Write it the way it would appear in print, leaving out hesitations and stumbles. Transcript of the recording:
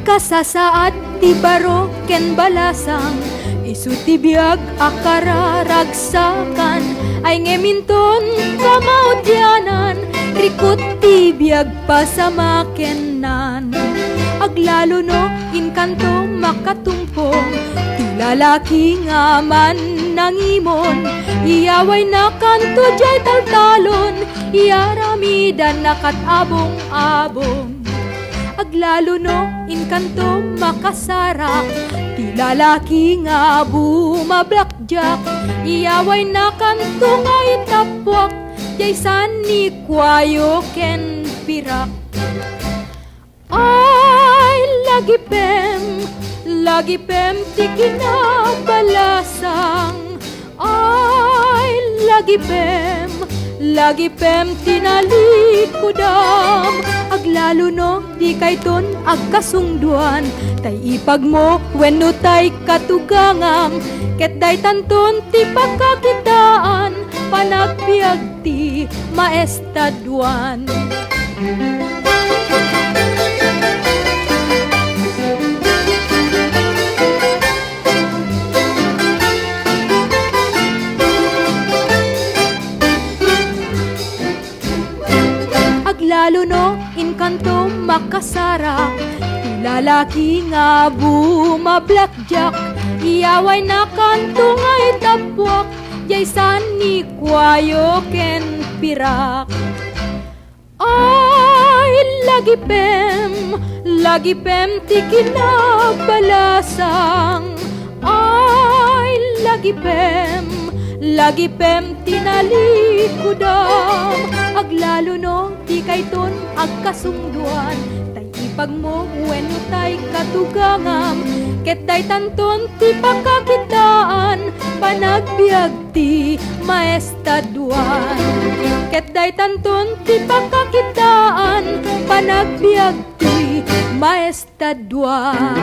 Kasasaad ti baro ken balasang isu ti biag akararagsakan ay ngeminton kamaudyanan rikot ti biag pasamakenan aglalo no inkanto makatumpong ti lalaki nga man nangimon iyaway na kanto jay taltalon iyaramidan nakatabong-abong aglalo no inkanto makasarak ti lalaki nga bumablakjak iyaway na kanto nga itapwak jaysan ni kwayo ken pirak ay lagi pem ti kinabalasang ay lagi pem tinalikudam aglalo no di kayton agkasungduan tay ipag mo wenno tay katugangam ket day tanton ti pagkakitaan panagbiag ti maestaduan aglalo no inkanto makasara ti lalaki nga bumablakjak iyaway na kanto nga itapwak jaysan ni kwayo ken pirak ay lagi pem ti kinabalasang ay lagi pem tinalikudam aglalo no di kayton agkasungduan tay ipag mo wenno tay katugangam ket day tanton ti pagkakitaan panagbiag ti maestaduan ket day tanton ti pagkakitaan, าน panagbiag ti maestaduan เก็ดได้ตันตุนที่ปากากิดดาน panagbiag ti maestaduan เก็ดได้ตันตุนที่ปากากิดดาน panagbiag ti maestaduan